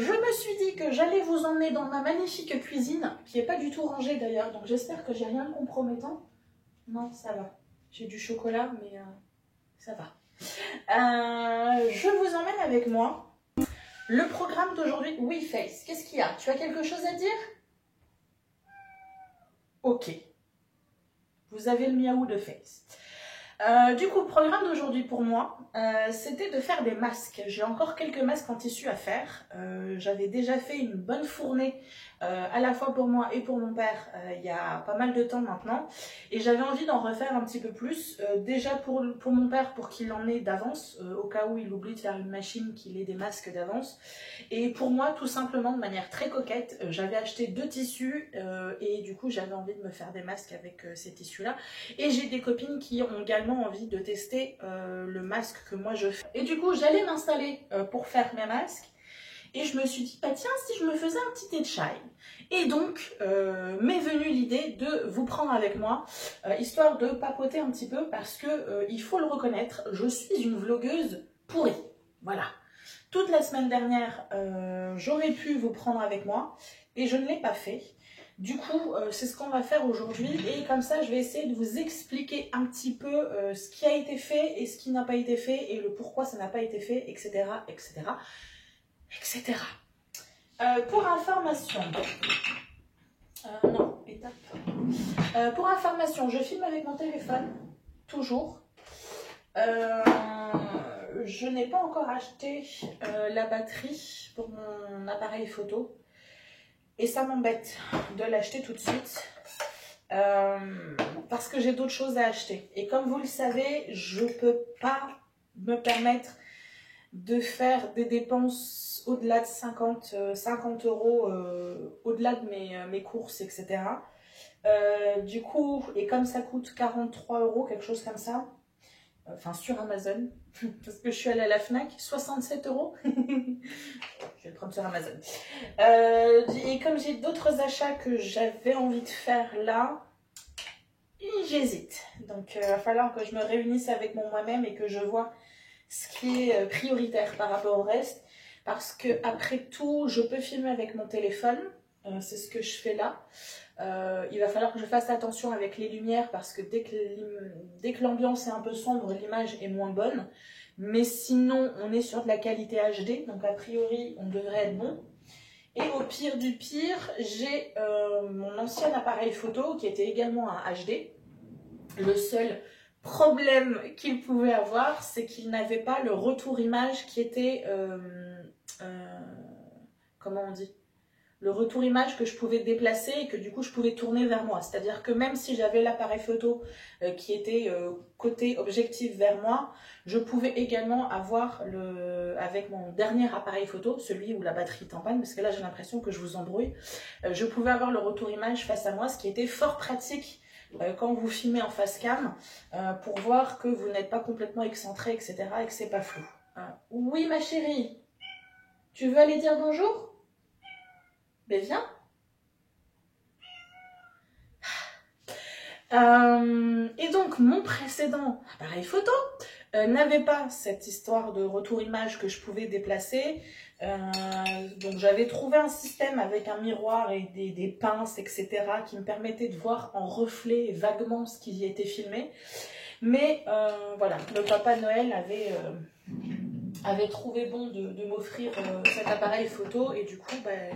Je me suis dit que j'allais vous emmener dans ma magnifique cuisine, qui n'est pas du tout rangée d'ailleurs, donc j'espère que j'ai rien de compromettant. Non, ça va. J'ai du chocolat, mais ça va. Je vous emmène avec moi. Le programme d'aujourd'hui... Oui, Face, qu'est-ce qu'il y a? Tu as quelque chose à dire? Ok. Vous avez le miaou de Face. Du coup, le programme d'aujourd'hui pour moi, c'était de faire des masques. J'ai encore quelques masques en tissu à faire. J'avais déjà fait une bonne fournée, à la fois pour moi et pour mon père, il y a pas mal de temps maintenant. Et j'avais envie d'en refaire un petit peu plus. Déjà pour mon père, pour qu'il en ait d'avance, au cas où il oublie de faire une machine, qu'il ait des masques d'avance. Et pour moi, tout simplement, de manière très coquette, j'avais acheté 2 tissus et du coup, j'avais envie de me faire des masques avec ces tissus-là. Et j'ai des copines qui ont également envie de tester le masque que moi je fais. Et du coup, j'allais m'installer pour faire mes masques. Et je me suis dit, bah tiens, si je me faisais un petit thé de chai. Et donc, m'est venue l'idée de vous prendre avec moi, histoire de papoter un petit peu, parce que il faut le reconnaître, je suis une vlogueuse pourrie. Voilà. Toute la semaine dernière, j'aurais pu vous prendre avec moi, et je ne l'ai pas fait. Du coup, c'est ce qu'on va faire aujourd'hui, et comme ça, je vais essayer de vous expliquer un petit peu ce qui a été fait et ce qui n'a pas été fait, et le pourquoi ça n'a pas été fait, etc., etc., etc. Pour information, non, étape. Pour information, je filme avec mon téléphone, toujours. Je n'ai pas encore acheté la batterie pour mon appareil photo. Et ça m'embête de l'acheter tout de suite. Parce que j'ai d'autres choses à acheter. Et comme vous le savez, je ne peux pas me permettre de faire des dépenses au-delà de 50 euros, au-delà de mes courses, etc. Du coup, et comme ça coûte 43 euros, quelque chose comme ça, enfin sur Amazon, parce que je suis allée à la Fnac, 67 euros. Je vais le prendre sur Amazon. Et comme j'ai d'autres achats que j'avais envie de faire là, j'hésite. Donc il va falloir que je me réunisse avec moi-même et que je vois ce qui est prioritaire par rapport au reste. Parce que après tout, je peux filmer avec mon téléphone. C'est ce que je fais là. Il va falloir que je fasse attention avec les lumières parce que dès que l'ambiance est un peu sombre, l'image est moins bonne. Mais sinon, on est sur de la qualité HD, donc a priori, on devrait être bon. Et au pire du pire, j'ai mon ancien appareil photo qui était également un HD. Le seul problème qu'il pouvait avoir, c'est qu'il n'avait pas le retour image qui était... comment on dit ? Le retour image que je pouvais déplacer et que du coup je pouvais tourner vers moi. C'est-à-dire que même si j'avais l'appareil photo qui était côté objectif vers moi, je pouvais également avoir, avec mon dernier appareil photo, celui où la batterie est en panne, parce que là j'ai l'impression que je vous embrouille, je pouvais avoir le retour image face à moi, ce qui était fort pratique quand vous filmez en face cam, pour voir que vous n'êtes pas complètement excentré, etc. et que c'est pas flou. Oui ma chérie, tu veux aller dire bonjour ? Ben viens. Et donc mon précédent appareil photo n'avait pas cette histoire de retour image que je pouvais déplacer. Donc j'avais trouvé un système avec un miroir et des pinces, etc. qui me permettaient de voir en reflet vaguement ce qui y était filmé. Mais voilà, le Papa Noël avait trouvé bon de m'offrir cet appareil photo et du coup ben,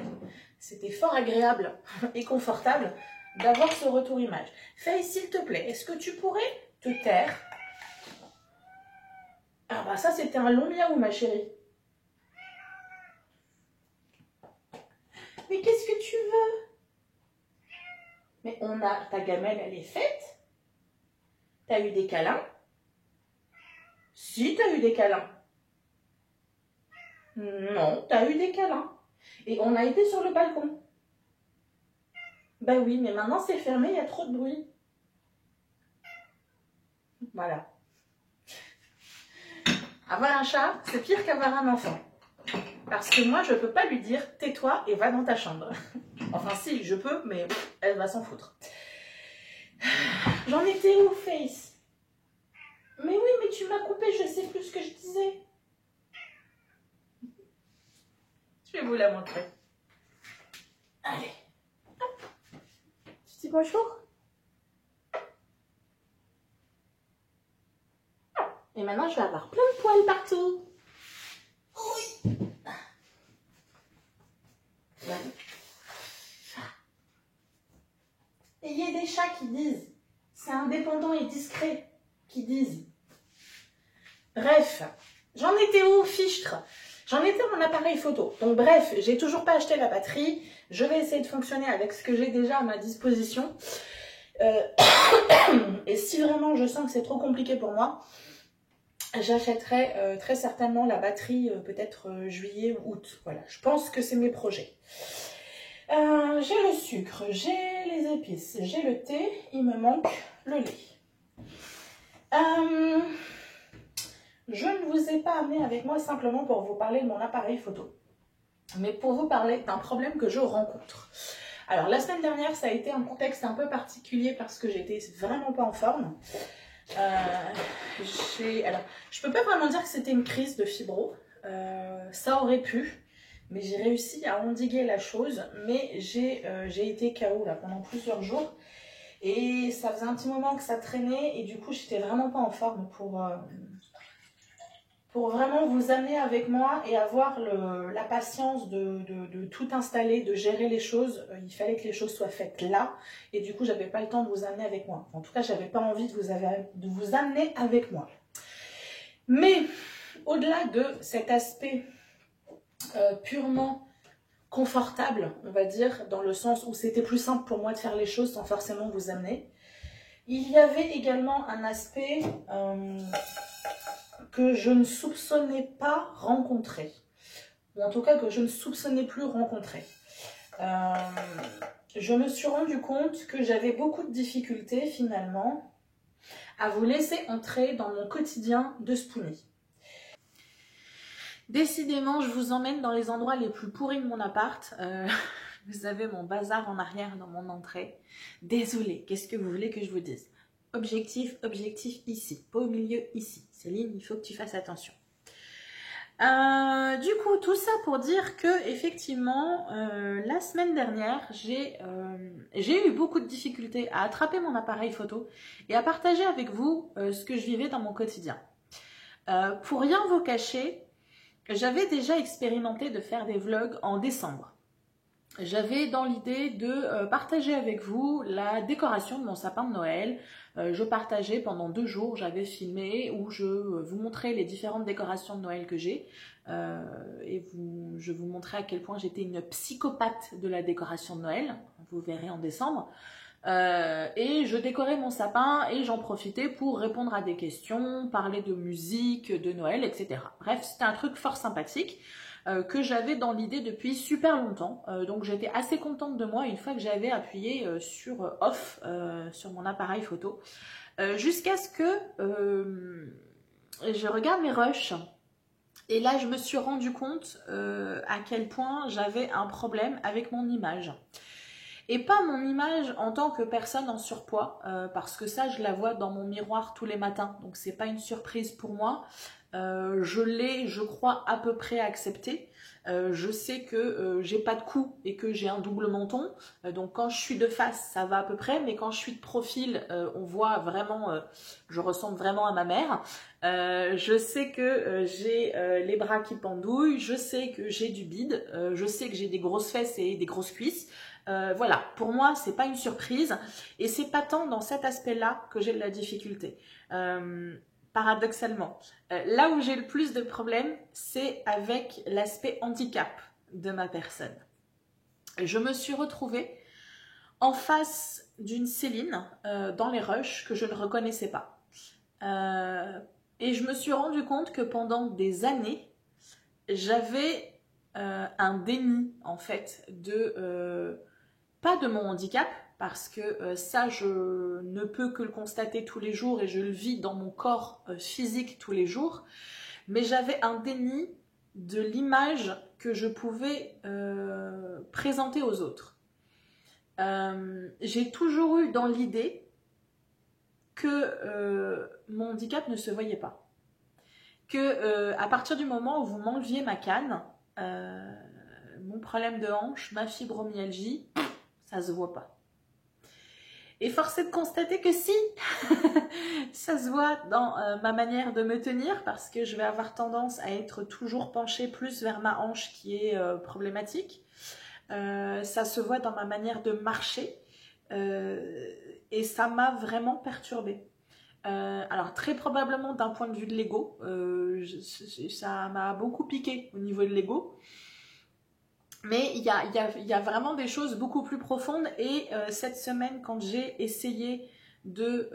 c'était fort agréable et confortable d'avoir ce retour image. Faye, s'il te plaît, est-ce que tu pourrais te taire? Ah bah ça c'était un long miaou ma chérie. Mais qu'est-ce que tu veux? Mais ta gamelle elle est faite? T'as eu des câlins? Si t'as eu des câlins. Non, t'as eu des câlins. Et on a été sur le balcon. Ben oui, mais maintenant c'est fermé, il y a trop de bruit. Voilà. Avoir un chat, c'est pire qu'avoir un enfant. Parce que moi, je ne peux pas lui dire « tais-toi et va dans ta chambre ». Enfin si, je peux, mais elle va s'en foutre. J'en étais où, Face? Mais oui, mais tu m'as coupé, je ne sais plus ce que je disais. Je vais vais vous la montrer. Allez. Hop. Tu dis bonjour. Et maintenant, je vais avoir plein de poils partout. Oui. Et il y a des chats qui disent, c'est indépendant et discret, qui disent. Bref, j'en étais où, fichtre? J'en étais à mon appareil photo. Donc bref, j'ai toujours pas acheté la batterie. Je vais essayer de fonctionner avec ce que j'ai déjà à ma disposition. Et si vraiment je sens que c'est trop compliqué pour moi, j'achèterai très certainement la batterie peut-être juillet ou août. Voilà, je pense que c'est mes projets. J'ai le sucre, j'ai les épices, j'ai le thé, il me manque le lait. Je ne vous ai pas amené avec moi simplement pour vous parler de mon appareil photo, mais pour vous parler d'un problème que je rencontre. Alors la semaine dernière, ça a été un contexte un peu particulier parce que j'étais vraiment pas en forme. Alors, je peux pas vraiment dire que c'était une crise de fibro, ça aurait pu. Mais j'ai réussi à endiguer la chose, mais j'ai été KO là, pendant plusieurs jours. Et ça faisait un petit moment que ça traînait et du coup, j'étais vraiment pas en forme pour vraiment vous amener avec moi et avoir la patience de tout installer, de gérer les choses. Il fallait que les choses soient faites là et du coup, j'avais pas le temps de vous amener avec moi. En tout cas, j'avais pas envie de vous amener avec moi. Mais au-delà de cet aspect purement confortable, on va dire, dans le sens où c'était plus simple pour moi de faire les choses sans forcément vous amener. Il y avait également un aspect que je ne soupçonnais pas rencontrer, ou en tout cas que je ne soupçonnais plus rencontrer. Je me suis rendu compte que j'avais beaucoup de difficultés finalement à vous laisser entrer dans mon quotidien de Spoonie. Décidément, je vous emmène dans les endroits les plus pourris de mon appart. Vous avez mon bazar en arrière dans mon entrée. Désolée, qu'est-ce que vous voulez que je vous dise? Objectif, objectif ici, pas au milieu ici. Céline, il faut que tu fasses attention. Du coup, tout ça pour dire que effectivement, la semaine dernière, j'ai eu beaucoup de difficultés à attraper mon appareil photo et à partager avec vous ce que je vivais dans mon quotidien. Pour rien vous cacher, j'avais déjà expérimenté de faire des vlogs en décembre. J'avais dans l'idée de partager avec vous la décoration de mon sapin de Noël. Je partageais pendant 2 jours, j'avais filmé où je vous montrais les différentes décorations de Noël que j'ai. Je vous montrais à quel point j'étais une psychopathe de la décoration de Noël. Vous verrez en décembre. Et je décorais mon sapin et j'en profitais pour répondre à des questions, parler de musique, de Noël, etc. Bref, c'était un truc fort sympathique que j'avais dans l'idée depuis super longtemps. Donc j'étais assez contente de moi une fois que j'avais appuyé sur off sur mon appareil photo. Jusqu'à ce que je regarde mes rushs. Et là, je me suis rendu compte à quel point j'avais un problème avec mon image. Et pas mon image en tant que personne en surpoids, parce que ça, je la vois dans mon miroir tous les matins. Donc, c'est pas une surprise pour moi. Je l'ai, je crois, à peu près accepté. Je sais que j'ai pas de cou et que j'ai un double menton. Donc, quand je suis de face, ça va à peu près. Mais quand je suis de profil, on voit vraiment, je ressemble vraiment à ma mère. Je sais que j'ai les bras qui pendouillent. Je sais que j'ai du bide. Je sais que j'ai des grosses fesses et des grosses cuisses. Voilà, pour moi, c'est pas une surprise et c'est pas tant dans cet aspect-là que j'ai de la difficulté. Paradoxalement, là où j'ai le plus de problèmes, c'est avec l'aspect handicap de ma personne. Je me suis retrouvée en face d'une Céline dans les rushs que je ne reconnaissais pas. Et je me suis rendu compte que pendant des années, j'avais un déni en fait de... pas de mon handicap, parce que ça, je ne peux que le constater tous les jours et je le vis dans mon corps physique tous les jours. Mais j'avais un déni de l'image que je pouvais présenter aux autres. J'ai toujours eu dans l'idée que mon handicap ne se voyait pas. Que à partir du moment où vous m'enleviez ma canne, mon problème de hanche, ma fibromyalgie, ça se voit pas. Et force est de constater que si, ça se voit dans ma manière de me tenir parce que je vais avoir tendance à être toujours penchée plus vers ma hanche qui est problématique. Ça se voit dans ma manière de marcher et ça m'a vraiment perturbée. Alors très probablement d'un point de vue de l'ego, ça m'a beaucoup piqué au niveau de l'ego. Mais il y a vraiment des choses beaucoup plus profondes et cette semaine quand j'ai essayé de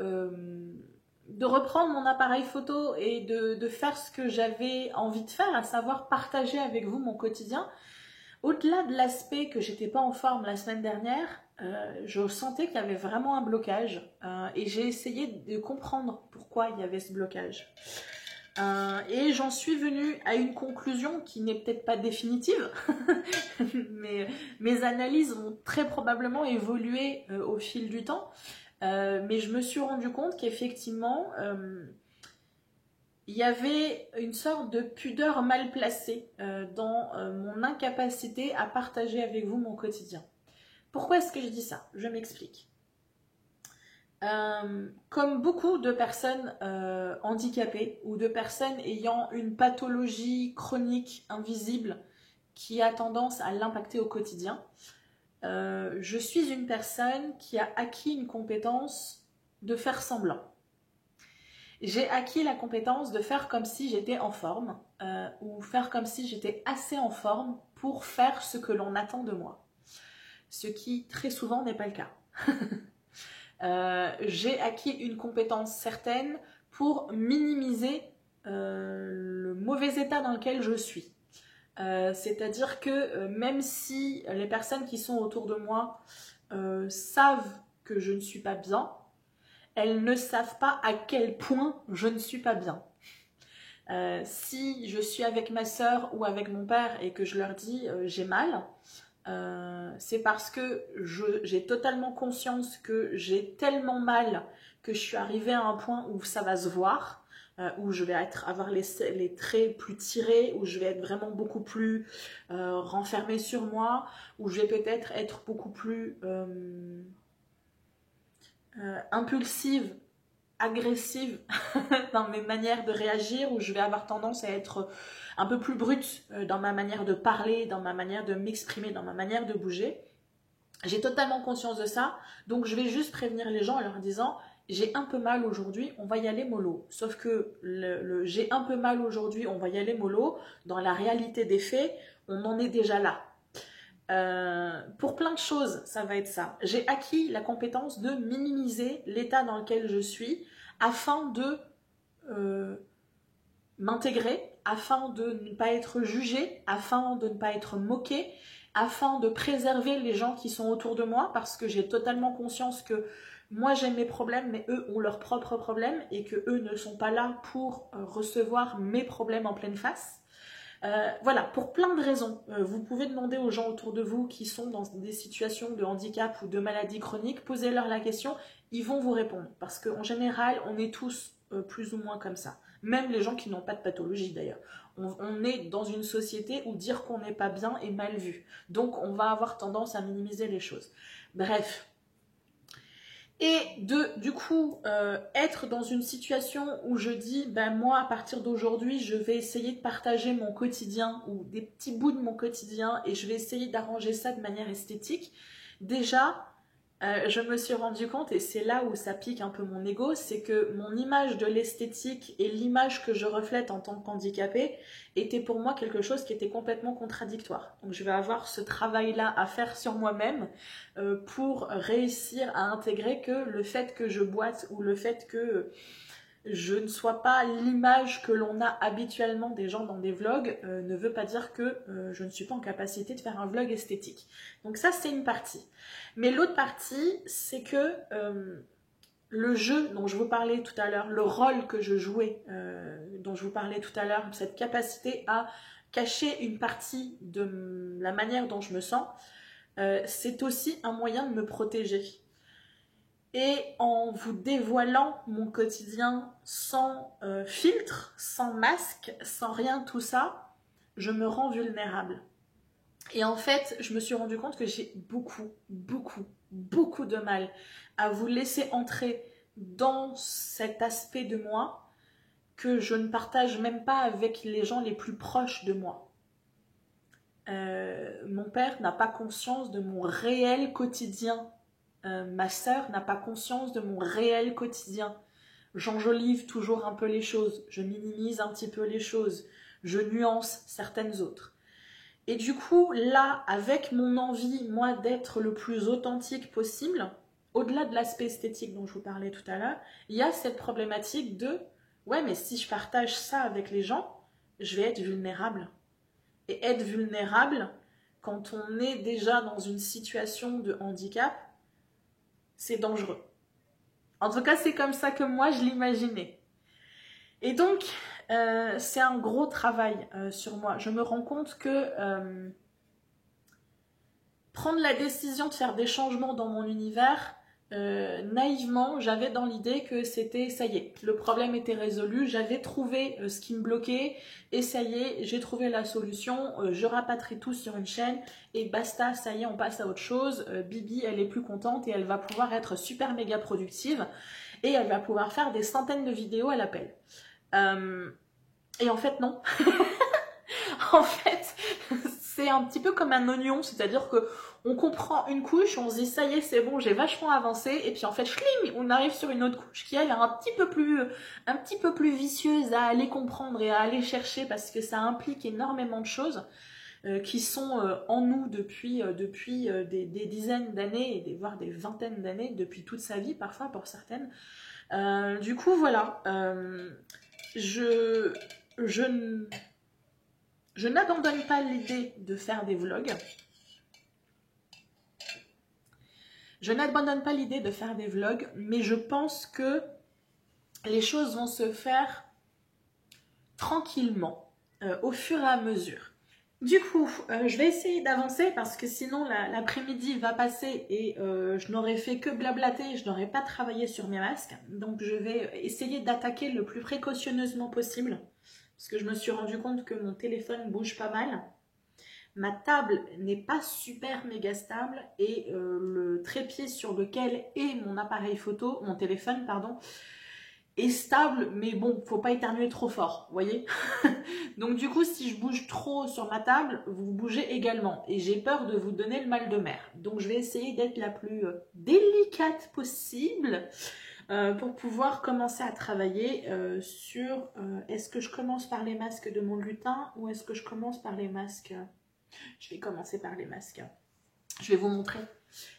reprendre mon appareil photo et de faire ce que j'avais envie de faire, à savoir partager avec vous mon quotidien, au-delà de l'aspect que j'étais pas en forme la semaine dernière, je sentais qu'il y avait vraiment un blocage et j'ai essayé de comprendre pourquoi il y avait ce blocage. Et j'en suis venue à une conclusion qui n'est peut-être pas définitive, mais mes analyses ont très probablement évolué au fil du temps. Mais je me suis rendu compte qu'effectivement, il y avait une sorte de pudeur mal placée dans mon incapacité à partager avec vous mon quotidien. Pourquoi est-ce que je dis ça? Je m'explique. Comme beaucoup de personnes handicapées ou de personnes ayant une pathologie chronique invisible qui a tendance à l'impacter au quotidien, je suis une personne qui a acquis une compétence de faire semblant. J'ai acquis la compétence de faire comme si j'étais en forme ou faire comme si j'étais assez en forme pour faire ce que l'on attend de moi. Ce qui très souvent n'est pas le cas. J'ai acquis une compétence certaine pour minimiser le mauvais état dans lequel je suis. C'est-à-dire que même si les personnes qui sont autour de moi savent que je ne suis pas bien, elles ne savent pas à quel point je ne suis pas bien. Si je suis avec ma sœur ou avec mon père et que je leur dis j'ai mal, c'est parce que j'ai totalement conscience que j'ai tellement mal que je suis arrivée à un point où ça va se voir, où je vais avoir les traits plus tirés, où je vais être vraiment beaucoup plus renfermée sur moi, où je vais peut-être être beaucoup plus impulsive, agressive dans mes manières de réagir, où je vais avoir tendance à être un peu plus brute dans ma manière de parler, dans ma manière de m'exprimer, dans ma manière de bouger. J'ai totalement conscience de ça, donc je vais juste prévenir les gens en leur disant j'ai un peu mal aujourd'hui, on va y aller mollo. Sauf que j'ai un peu mal aujourd'hui, on va y aller mollo, dans la réalité des faits, on en est déjà là. Pour plein de choses, ça va être ça. J'ai acquis la compétence de minimiser l'état dans lequel je suis afin de m'intégrer, afin de ne pas être jugée, afin de ne pas être moquée, afin de préserver les gens qui sont autour de moi parce que j'ai totalement conscience que moi j'ai mes problèmes mais eux ont leurs propres problèmes et que eux ne sont pas là pour recevoir mes problèmes en pleine face. Voilà, pour plein de raisons. Vous pouvez demander aux gens autour de vous qui sont dans des situations de handicap ou de maladie chronique, posez-leur la question, ils vont vous répondre. Parce qu'en général, on est tous plus ou moins comme ça. Même les gens qui n'ont pas de pathologie d'ailleurs. On est dans une société où dire qu'on n'est pas bien est mal vu. Donc on va avoir tendance à minimiser les choses. Bref. Et du coup, être dans une situation où je dis, ben moi, à partir d'aujourd'hui, je vais essayer de partager mon quotidien ou des petits bouts de mon quotidien et je vais essayer d'arranger ça de manière esthétique. Déjà, je me suis rendu compte, et c'est là où ça pique un peu mon ego, c'est que mon image de l'esthétique et l'image que je reflète en tant qu'handicapée était pour moi quelque chose qui était complètement contradictoire. Donc je vais avoir ce travail-là à faire sur moi-même pour réussir à intégrer que le fait que je boite ou le fait que je ne sois pas l'image que l'on a habituellement des gens dans des vlogs ne veut pas dire que je ne suis pas en capacité de faire un vlog esthétique. Donc ça, c'est une partie. Mais l'autre partie, c'est que le jeu dont je vous parlais tout à l'heure, le rôle que je jouais, dont je vous parlais tout à l'heure, cette capacité à cacher une partie de la manière dont je me sens, c'est aussi un moyen de me protéger. Et en vous dévoilant mon quotidien sans filtre, sans masque, sans rien de tout ça, je me rends vulnérable. Et en fait, je me suis rendu compte que j'ai beaucoup de mal à vous laisser entrer dans cet aspect de moi que je ne partage même pas avec les gens les plus proches de moi. Mon père n'a pas conscience de mon réel quotidien. Ma sœur n'a pas conscience de mon réel quotidien. J'enjolive toujours un peu les choses, je minimise un petit peu les choses, je nuance certaines autres. Et du coup, là, avec mon envie, moi, d'être le plus authentique possible, au-delà de l'aspect esthétique dont je vous parlais tout à l'heure, il y a cette problématique de « ouais, mais si je partage ça avec les gens, je vais être vulnérable. » Et être vulnérable, quand on est déjà dans une situation de handicap, c'est dangereux. En tout cas, c'est comme ça que moi, je l'imaginais. Et donc, c'est un gros travail sur moi. Je me rends compte que prendre la décision de faire des changements dans mon univers, naïvement, j'avais dans l'idée que c'était, ça y est, le problème était résolu, j'avais trouvé ce qui me bloquait, et ça y est, j'ai trouvé la solution, je rapatrie tout sur une chaîne, et basta, ça y est, on passe à autre chose, Bibi, elle est plus contente, et elle va pouvoir être super méga productive, et elle va pouvoir faire des centaines de vidéos à l'appel. Et en fait, non. En fait, c'est un petit peu comme un oignon, c'est-à-dire que on comprend une couche, on se dit ça y est, c'est bon, j'ai vachement avancé, et puis en fait, schling, on arrive sur une autre couche qui elle est un petit peu plus vicieuse à aller comprendre et à aller chercher parce que ça implique énormément de choses qui sont en nous depuis des dizaines d'années, voire des vingtaines d'années, depuis toute sa vie parfois pour certaines. Du coup, voilà, je n'abandonne pas l'idée de faire des vlogs. Je n'abandonne pas l'idée de faire des vlogs, mais je pense que les choses vont se faire tranquillement, au fur et à mesure. Du coup, je vais essayer d'avancer parce que sinon l'après-midi va passer et je n'aurais fait que blablater, je n'aurais pas travaillé sur mes masques. Donc je vais essayer d'attaquer le plus précautionneusement possible parce que je me suis rendu compte que mon téléphone bouge pas mal. Ma table n'est pas super méga stable et le trépied sur lequel est mon appareil photo, mon téléphone, pardon, est stable, mais bon, faut pas éternuer trop fort, vous voyez. Donc du coup, si je bouge trop sur ma table, vous bougez également. Et j'ai peur de vous donner le mal de mer. Donc je vais essayer d'être la plus délicate possible pour pouvoir commencer à travailler sur est-ce que je commence par les masques de mon lutin ou est-ce que je commence par les masques... Je vais commencer par les masques. Je vais vous montrer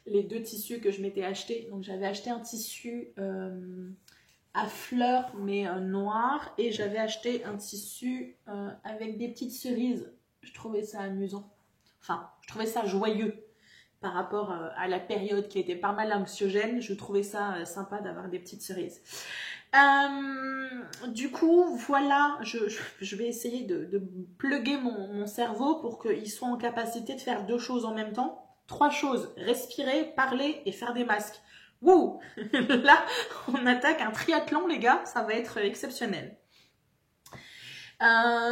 les deux tissus que je m'étais acheté. Donc j'avais acheté un tissu à fleurs mais noir et j'avais acheté un tissu avec des petites cerises. Je trouvais ça amusant. Enfin, je trouvais ça joyeux par rapport à la période qui était pas mal anxiogène. Je trouvais ça sympa d'avoir des petites cerises. Du coup, voilà, je vais essayer de plugger mon cerveau pour qu'il soit en capacité de faire deux choses en même temps. Trois choses, respirer, parler et faire des masques. Wouh! Là, on attaque un triathlon, les gars, ça va être exceptionnel.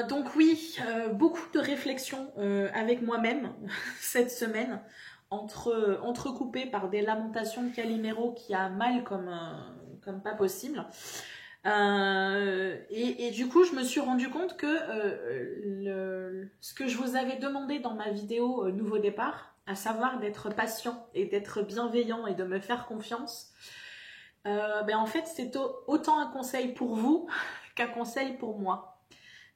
Donc oui, beaucoup de réflexions avec moi-même cette semaine, entrecoupées par des lamentations de Calimero qui a mal comme pas possible. Et du coup, je me suis rendu compte que ce que je vous avais demandé dans ma vidéo Nouveau départ, à savoir d'être patient et d'être bienveillant et de me faire confiance, en fait, c'est autant un conseil pour vous qu'un conseil pour moi.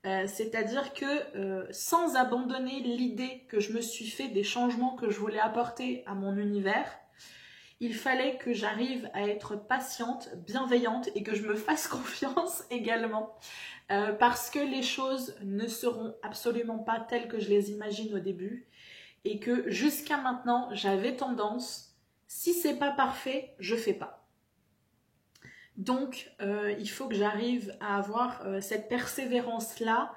C'est-à-dire que sans abandonner l'idée que je me suis fait des changements que je voulais apporter à mon univers, il fallait que j'arrive à être patiente, bienveillante et que je me fasse confiance également. Parce que les choses ne seront absolument pas telles que je les imagine au début. Et que jusqu'à maintenant, j'avais tendance, si c'est pas parfait, je fais pas. Donc, il faut que j'arrive à avoir cette persévérance-là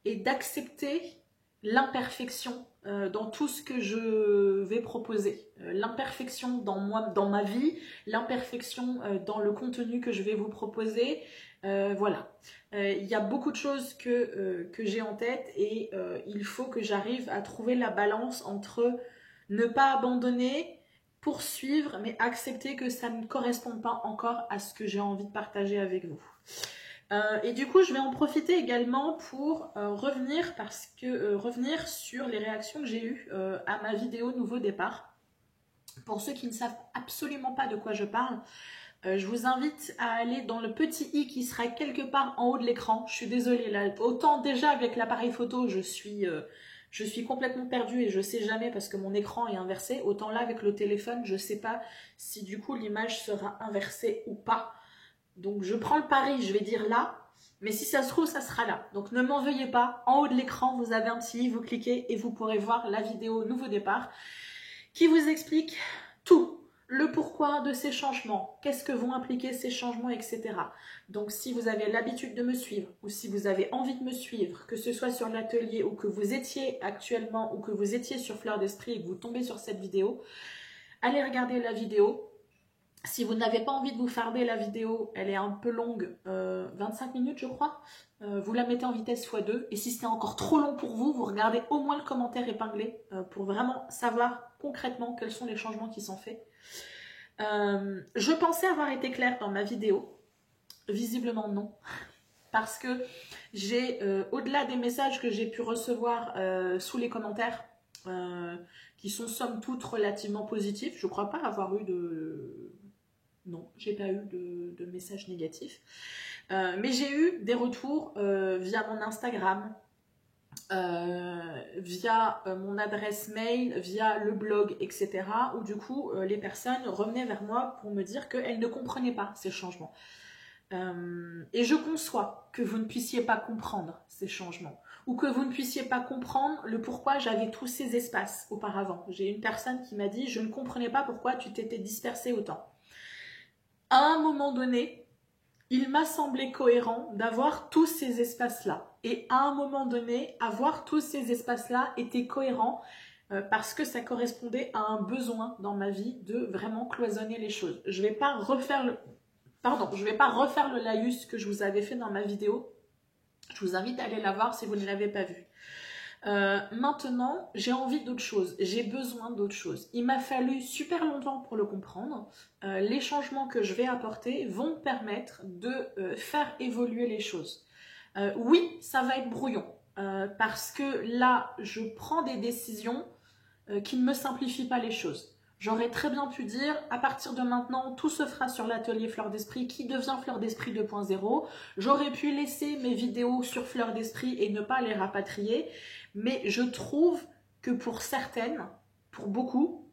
et d'accepter l'imperfection dans tout ce que je vais proposer. L'imperfection dans moi, dans ma vie, l'imperfection dans le contenu que je vais vous proposer. Voilà. Il y a beaucoup de choses que j'ai en tête et il faut que j'arrive à trouver la balance entre ne pas abandonner, poursuivre, mais accepter que ça ne correspond pas encore à ce que j'ai envie de partager avec vous. Et du coup, je vais en profiter également pour revenir sur les réactions que j'ai eues à ma vidéo Nouveau Départ. Pour ceux qui ne savent absolument pas de quoi je parle, je vous invite à aller dans le petit i qui sera quelque part en haut de l'écran. Je suis désolée, là, autant déjà avec l'appareil photo, je suis complètement perdue et je ne sais jamais parce que mon écran est inversé. Autant là, avec le téléphone, je ne sais pas si du coup l'image sera inversée ou pas. Donc je prends le pari, je vais dire là, mais si ça se trouve, ça sera là. Donc ne m'en veuillez pas, en haut de l'écran, vous avez un petit i, vous cliquez et vous pourrez voir la vidéo Nouveau Départ qui vous explique tout, le pourquoi de ces changements, qu'est-ce que vont impliquer ces changements, etc. Donc si vous avez l'habitude de me suivre ou si vous avez envie de me suivre, que ce soit sur l'atelier ou que vous étiez actuellement ou que vous étiez sur Fleur d'Esprit et que vous tombez sur cette vidéo, allez regarder la vidéo. Si vous n'avez pas envie de vous farder la vidéo, elle est un peu longue, 25 minutes je crois, vous la mettez en vitesse x2 et si c'est encore trop long pour vous, vous regardez au moins le commentaire épinglé pour vraiment savoir concrètement quels sont les changements qui sont faits. Je pensais avoir été claire dans ma vidéo, visiblement non, parce que j'ai, au-delà des messages que j'ai pu recevoir sous les commentaires, qui sont somme toute relativement positifs, je ne crois pas avoir eu de... Non, j'ai pas eu de messages négatifs. Mais j'ai eu des retours via mon Instagram, via mon adresse mail, via le blog, etc. Où du coup, les personnes revenaient vers moi pour me dire qu'elles ne comprenaient pas ces changements. Et je conçois que vous ne puissiez pas comprendre ces changements ou que vous ne puissiez pas comprendre le pourquoi j'avais tous ces espaces auparavant. J'ai une personne qui m'a dit « Je ne comprenais pas pourquoi tu t'étais dispersée autant ». À un moment donné, il m'a semblé cohérent d'avoir tous ces espaces-là. Et à un moment donné, avoir tous ces espaces-là était cohérent parce que ça correspondait à un besoin dans ma vie de vraiment cloisonner les choses. Je ne vais pas refaire le laïus que je vous avais fait dans ma vidéo. Je vous invite à aller la voir si vous ne l'avez pas vue. Maintenant, j'ai envie d'autre chose, j'ai besoin d'autre chose. Il m'a fallu super longtemps pour le comprendre. Les changements que je vais apporter vont me permettre de faire évoluer les choses. Oui, ça va être brouillon, parce que là, je prends des décisions qui ne me simplifient pas les choses. J'aurais très bien pu dire, à partir de maintenant, tout se fera sur l'atelier Fleur d'Esprit qui devient Fleur d'Esprit 2.0. J'aurais pu laisser mes vidéos sur Fleur d'Esprit et ne pas les rapatrier. Mais je trouve que pour certaines, pour beaucoup,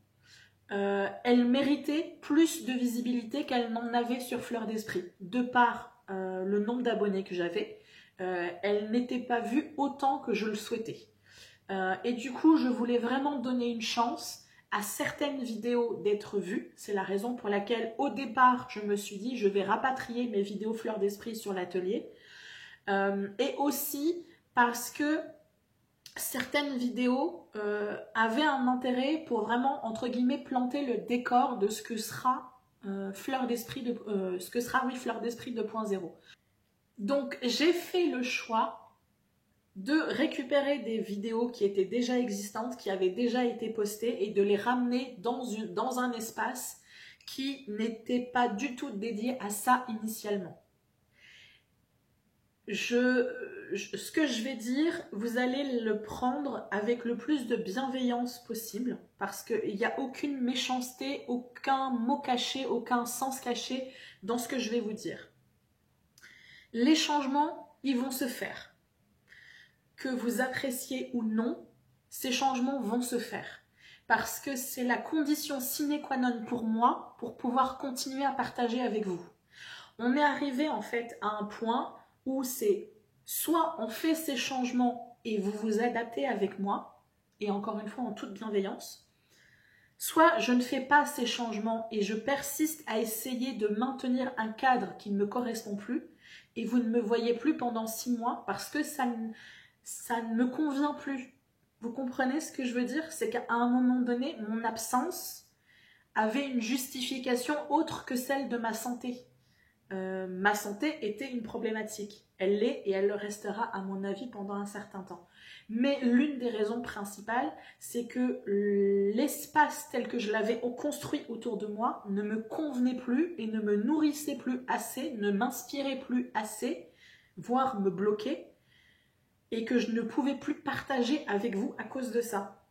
elles méritaient plus de visibilité qu'elles n'en avaient sur Fleur d'Esprit. De par le nombre d'abonnés que j'avais, elles n'étaient pas vues autant que je le souhaitais. Et du coup, je voulais vraiment donner une chance à certaines vidéos d'être vues. C'est la raison pour laquelle, au départ, je me suis dit, je vais rapatrier mes vidéos Fleur d'Esprit sur l'atelier. Et aussi parce que certaines vidéos avaient un intérêt pour vraiment, entre guillemets, planter le décor de ce que sera Fleur d'Esprit 2.0. Donc, j'ai fait le choix de récupérer des vidéos qui étaient déjà existantes, qui avaient déjà été postées et de les ramener dans un espace qui n'était pas du tout dédié à ça initialement. Ce que je vais dire, vous allez le prendre avec le plus de bienveillance possible parce qu'il n'y a aucune méchanceté, aucun mot caché, aucun sens caché dans ce que je vais vous dire. Les changements, ils vont se faire. Que vous appréciez ou non, ces changements vont se faire. Parce que c'est la condition sine qua non pour moi pour pouvoir continuer à partager avec vous. On est arrivé en fait à un point où c'est soit on fait ces changements et vous vous adaptez avec moi, et encore une fois en toute bienveillance, soit je ne fais pas ces changements et je persiste à essayer de maintenir un cadre qui ne me correspond plus, et vous ne me voyez plus pendant 6 mois parce que ça ne me convient plus. Vous comprenez ce que je veux dire? C'est qu'à un moment donné, mon absence avait une justification autre que celle de ma santé. Ma santé était une problématique. Elle l'est et elle le restera à mon avis pendant un certain temps. Mais l'une des raisons principales, c'est que l'espace tel que je l'avais construit autour de moi ne me convenait plus et ne me nourrissait plus assez, ne m'inspirait plus assez, voire me bloquait, et que je ne pouvais plus partager avec vous à cause de ça.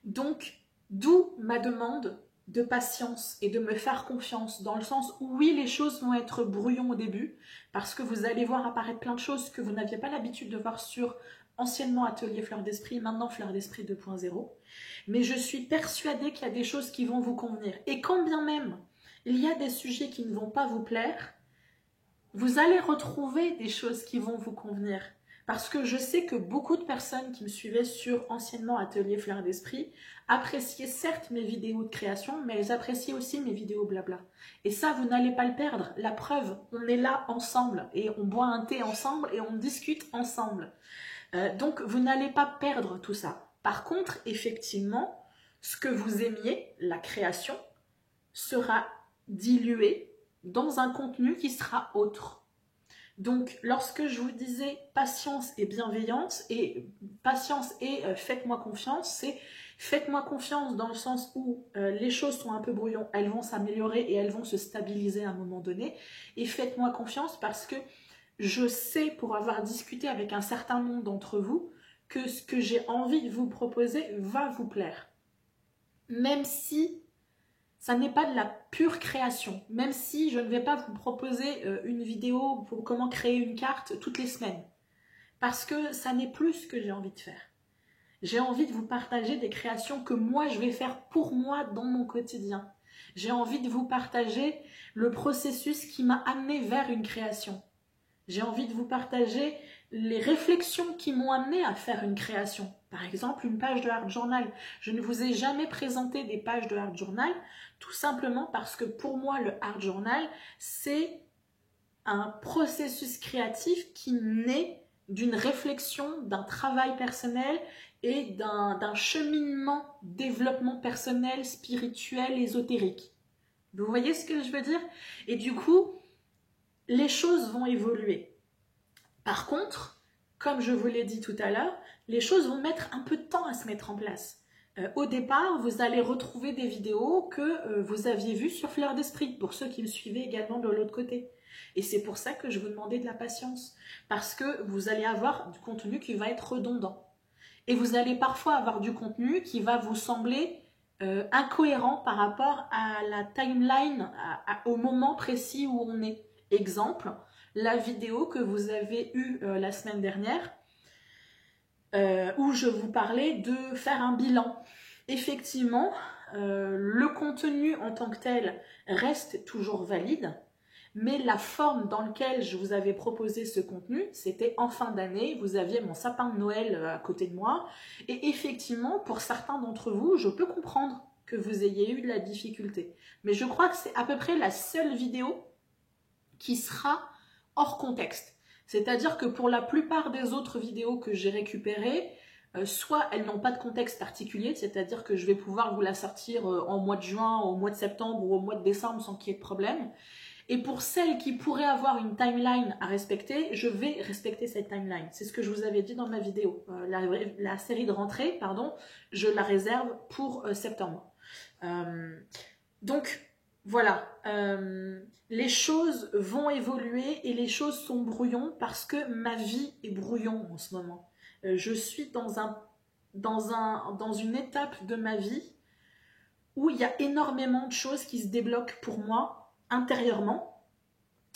Donc, d'où ma demande de patience et de me faire confiance, dans le sens où oui, les choses vont être brouillons au début, parce que vous allez voir apparaître plein de choses que vous n'aviez pas l'habitude de voir sur anciennement Atelier Fleur d'Esprit, maintenant Fleur d'Esprit 2.0, mais je suis persuadée qu'il y a des choses qui vont vous convenir. Et quand bien même il y a des sujets qui ne vont pas vous plaire, vous allez retrouver des choses qui vont vous convenir. Parce que je sais que beaucoup de personnes qui me suivaient sur anciennement Atelier Fleur d'Esprit appréciaient certes mes vidéos de création, mais elles appréciaient aussi mes vidéos blabla. Et ça, vous n'allez pas le perdre. La preuve, on est là ensemble et on boit un thé ensemble et on discute ensemble. Donc, vous n'allez pas perdre tout ça. Par contre, effectivement, ce que vous aimiez, la création, sera dilué dans un contenu qui sera autre. Donc, lorsque je vous disais patience et bienveillance, et patience et faites-moi confiance, c'est faites-moi confiance dans le sens où les choses sont un peu brouillons, elles vont s'améliorer et elles vont se stabiliser à un moment donné. Et faites-moi confiance parce que je sais, pour avoir discuté avec un certain nombre d'entre vous, que ce que j'ai envie de vous proposer va vous plaire. Même si ça n'est pas de la pure création, même si je ne vais pas vous proposer une vidéo pour comment créer une carte toutes les semaines. Parce que ça n'est plus ce que j'ai envie de faire. J'ai envie de vous partager des créations que moi je vais faire pour moi dans mon quotidien. J'ai envie de vous partager le processus qui m'a amené vers une création. J'ai envie de vous partager les réflexions qui m'ont amené à faire une création. Par exemple, une page de Art Journal. Je ne vous ai jamais présenté des pages de Art Journal, tout simplement parce que pour moi, le Art Journal, c'est un processus créatif qui naît d'une réflexion, d'un travail personnel et d'un cheminement, développement personnel, spirituel, ésotérique. Vous voyez ce que je veux dire? Et du coup, les choses vont évoluer. Par contre, comme je vous l'ai dit tout à l'heure, les choses vont mettre un peu de temps à se mettre en place. Au départ, vous allez retrouver des vidéos que vous aviez vues sur Fleur d'Esprit, pour ceux qui me suivaient également de l'autre côté. Et c'est pour ça que je vous demandais de la patience, parce que vous allez avoir du contenu qui va être redondant. Et vous allez parfois avoir du contenu qui va vous sembler incohérent par rapport à la timeline, au moment précis où on est. Exemple, la vidéo que vous avez eue la semaine dernière, où je vous parlais de faire un bilan. Effectivement, le contenu en tant que tel reste toujours valide, mais la forme dans laquelle je vous avais proposé ce contenu, c'était en fin d'année, vous aviez mon sapin de Noël à côté de moi, et effectivement, pour certains d'entre vous, je peux comprendre que vous ayez eu de la difficulté. Mais je crois que c'est à peu près la seule vidéo qui sera hors contexte. C'est-à-dire que pour la plupart des autres vidéos que j'ai récupérées, soit elles n'ont pas de contexte particulier, c'est-à-dire que je vais pouvoir vous la sortir en mois de juin, au mois de septembre ou au mois de décembre sans qu'il y ait de problème. Et pour celles qui pourraient avoir une timeline à respecter, je vais respecter cette timeline. C'est ce que je vous avais dit dans ma vidéo. La série de rentrée, pardon, je la réserve pour septembre. Donc, voilà. Les choses vont évoluer et les choses sont brouillons parce que ma vie est brouillon en ce moment. Je suis dans une étape de ma vie où il y a énormément de choses qui se débloquent pour moi intérieurement,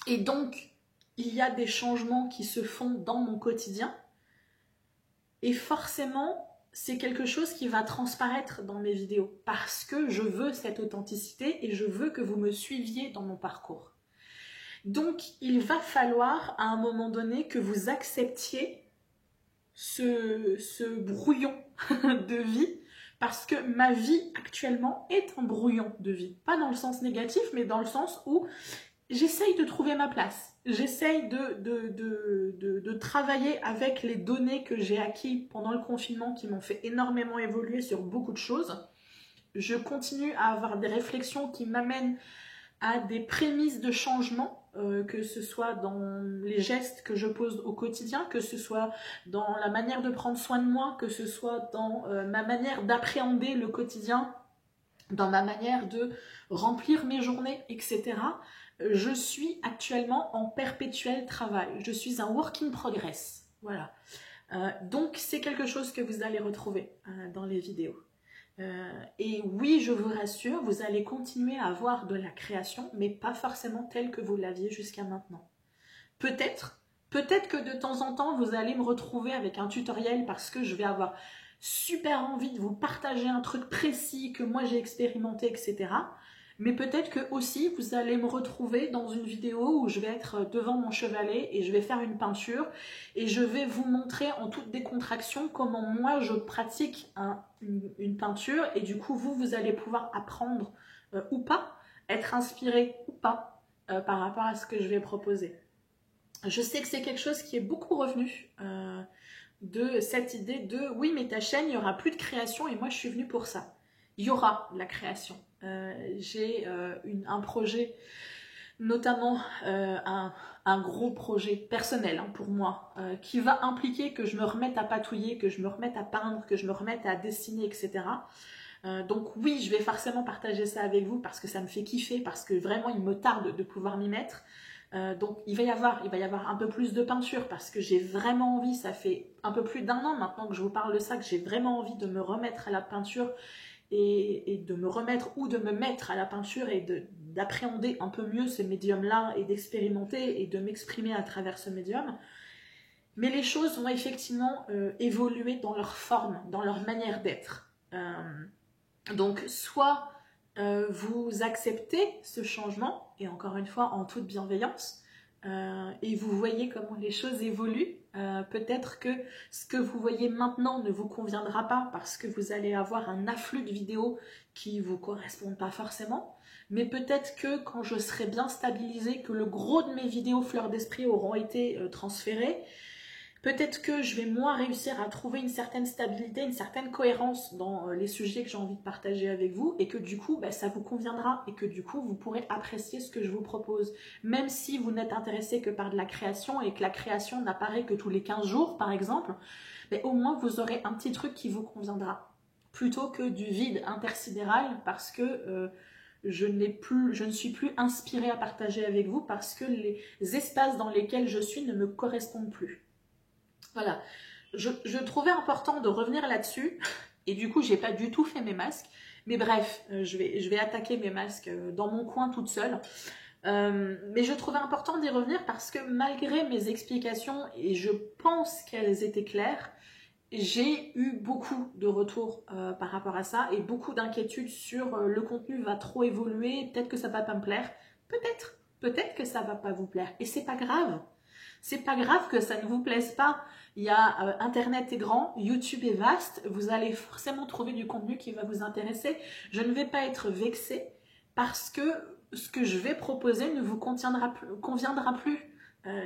et donc il y a des changements qui se font dans mon quotidien, et forcément c'est quelque chose qui va transparaître dans mes vidéos, parce que je veux cette authenticité et je veux que vous me suiviez dans mon parcours. Donc il va falloir à un moment donné que vous acceptiez ce brouillon de vie, parce que ma vie actuellement est un brouillon de vie. Pas dans le sens négatif, mais dans le sens où j'essaye de trouver ma place. j'essaye de travailler avec les données que j'ai acquises pendant le confinement qui m'ont fait énormément évoluer sur beaucoup de choses. Je continue à avoir des réflexions qui m'amènent à des prémices de changement, que ce soit dans les gestes que je pose au quotidien, que ce soit dans la manière de prendre soin de moi, que ce soit dans ma manière d'appréhender le quotidien, dans ma manière de remplir mes journées, etc. Je suis actuellement en perpétuel travail. Je suis un work in progress. Voilà. Donc, c'est quelque chose que vous allez retrouver dans les vidéos. Et oui, je vous rassure, vous allez continuer à avoir de la création, mais pas forcément telle que vous l'aviez jusqu'à maintenant. Peut-être que de temps en temps, vous allez me retrouver avec un tutoriel parce que je vais avoir super envie de vous partager un truc précis que moi j'ai expérimenté, etc. Mais peut-être que aussi vous allez me retrouver dans une vidéo où je vais être devant mon chevalet et je vais faire une peinture et je vais vous montrer en toute décontraction comment moi je pratique une peinture et du coup vous allez pouvoir apprendre ou pas, être inspiré ou pas par rapport à ce que je vais proposer. Je sais que c'est quelque chose qui est beaucoup revenu de cette idée de oui mais ta chaîne il n'y aura plus de création et moi je suis venue pour ça. Il y aura de la création. J'ai un projet, notamment un gros projet personnel pour moi, qui va impliquer que je me remette à patouiller, que je me remette à peindre, que je me remette à dessiner, etc. Donc oui, je vais forcément partager ça avec vous parce que ça me fait kiffer, parce que vraiment il me tarde de pouvoir m'y mettre. Donc il va y avoir un peu plus de peinture parce que j'ai vraiment envie, ça fait un peu plus d'1 an maintenant que je vous parle de ça, que j'ai vraiment envie de me remettre à la peinture et de me remettre ou de me mettre à la peinture et d'appréhender un peu mieux ce médium-là et d'expérimenter et de m'exprimer à travers ce médium. Mais les choses vont effectivement évoluer dans leur forme, dans leur manière d'être. Donc soit vous acceptez ce changement, et encore une fois en toute bienveillance, et vous voyez comment les choses évoluent. Peut-être que ce que vous voyez maintenant ne vous conviendra pas parce que vous allez avoir un afflux de vidéos qui ne vous correspondent pas forcément, mais peut-être que quand je serai bien stabilisée, que le gros de mes vidéos fleurs d'esprit auront été transférées, peut-être que je vais moins réussir à trouver une certaine stabilité, une certaine cohérence dans les sujets que j'ai envie de partager avec vous et que du coup, ça vous conviendra et que du coup, vous pourrez apprécier ce que je vous propose. Même si vous n'êtes intéressé que par de la création et que la création n'apparaît que tous les 15 jours, par exemple, au moins vous aurez un petit truc qui vous conviendra. Plutôt que du vide intersidéral parce que je ne suis plus inspirée à partager avec vous parce que les espaces dans lesquels je suis ne me correspondent plus. Voilà, je trouvais important de revenir là-dessus et du coup j'ai pas du tout fait mes masques, mais bref, je vais attaquer mes masques dans mon coin toute seule. Mais je trouvais important d'y revenir parce que malgré mes explications, et je pense qu'elles étaient claires, j'ai eu beaucoup de retours par rapport à ça et beaucoup d'inquiétudes sur le contenu va trop évoluer, peut-être que ça va pas me plaire, peut-être que ça va pas vous plaire et c'est pas grave. C'est pas grave que ça ne vous plaise pas. Il y a Internet est grand, YouTube est vaste, vous allez forcément trouver du contenu qui va vous intéresser. Je ne vais pas être vexée parce que ce que je vais proposer ne vous conviendra plus.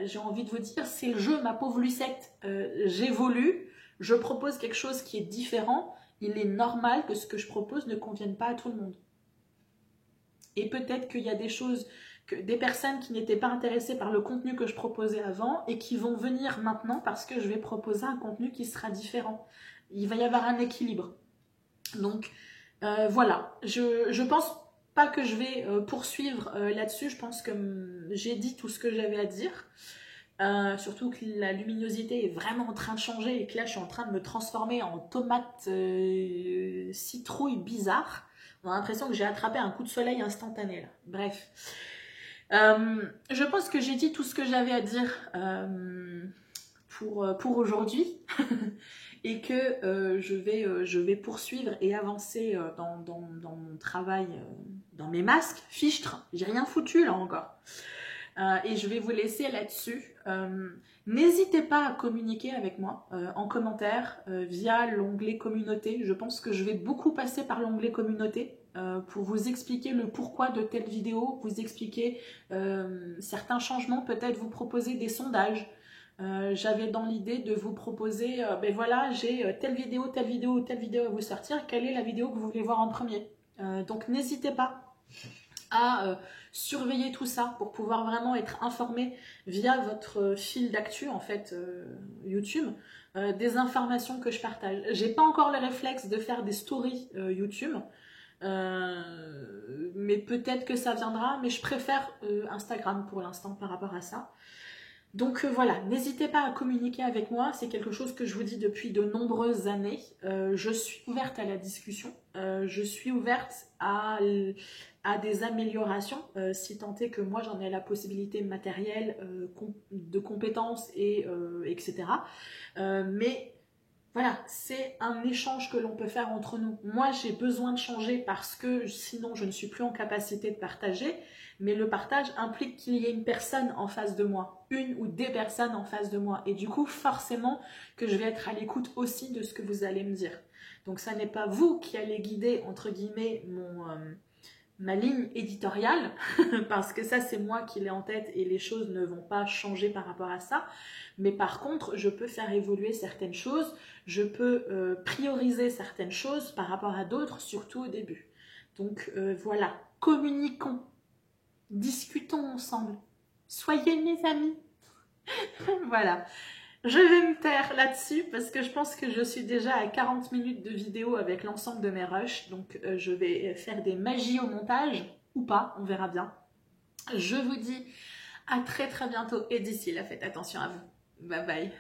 J'ai envie de vous dire, c'est le jeu, ma pauvre Lucette. J'évolue, je propose quelque chose qui est différent. Il est normal que ce que je propose ne convienne pas à tout le monde. Et peut-être qu'il y a des choses, des personnes qui n'étaient pas intéressées par le contenu que je proposais avant et qui vont venir maintenant parce que je vais proposer un contenu qui sera différent. Il va y avoir un équilibre. Donc voilà, je pense pas que je vais poursuivre là-dessus. Je pense que j'ai dit tout ce que j'avais à dire. Surtout que la luminosité est vraiment en train de changer et que là je suis en train de me transformer en tomate citrouille bizarre. On a l'impression que j'ai attrapé un coup de soleil instantané là. Bref. Je pense que j'ai dit tout ce que j'avais à dire pour aujourd'hui et que je vais poursuivre et avancer dans mon travail, dans mes masques, fichtre. J'ai rien foutu là encore. Et je vais vous laisser là-dessus. N'hésitez pas à communiquer avec moi en commentaire via l'onglet communauté. Je pense que je vais beaucoup passer par l'onglet communauté pour vous expliquer le pourquoi de telle vidéo, vous expliquer certains changements, peut-être vous proposer des sondages. J'avais dans l'idée de vous proposer, ben voilà, j'ai telle vidéo à vous sortir, quelle est la vidéo que vous voulez voir en premier? Donc n'hésitez pas à surveiller tout ça pour pouvoir vraiment être informé via votre fil d'actu, en fait, YouTube, des informations que je partage. J'ai pas encore le réflexe de faire des stories YouTube, mais peut-être que ça viendra, mais je préfère Instagram pour l'instant par rapport à ça. Donc voilà, n'hésitez pas à communiquer avec moi, c'est quelque chose que je vous dis depuis de nombreuses années. Je suis ouverte à la discussion, je suis ouverte à des améliorations, si tant est que moi j'en ai la possibilité matérielle, de compétences, etc. Mais voilà, c'est un échange que l'on peut faire entre nous. Moi, j'ai besoin de changer parce que sinon je ne suis plus en capacité de partager. Mais le partage implique qu'il y ait une personne en face de moi, une ou des personnes en face de moi. Et du coup, forcément que je vais être à l'écoute aussi de ce que vous allez me dire. Donc, ça n'est pas vous qui allez guider, entre guillemets, ma ligne éditoriale, parce que ça, c'est moi qui l'ai en tête et les choses ne vont pas changer par rapport à ça. Mais par contre, je peux faire évoluer certaines choses, je peux prioriser certaines choses par rapport à d'autres, surtout au début. Donc, voilà, communiquons. Discutons ensemble. Soyez mes amis. Voilà. Je vais me taire là-dessus parce que je pense que je suis déjà à 40 minutes de vidéo avec l'ensemble de mes rushs. Donc, je vais faire des magies au montage ou pas, on verra bien. Je vous dis à très très bientôt et d'ici là, faites attention à vous. Bye bye.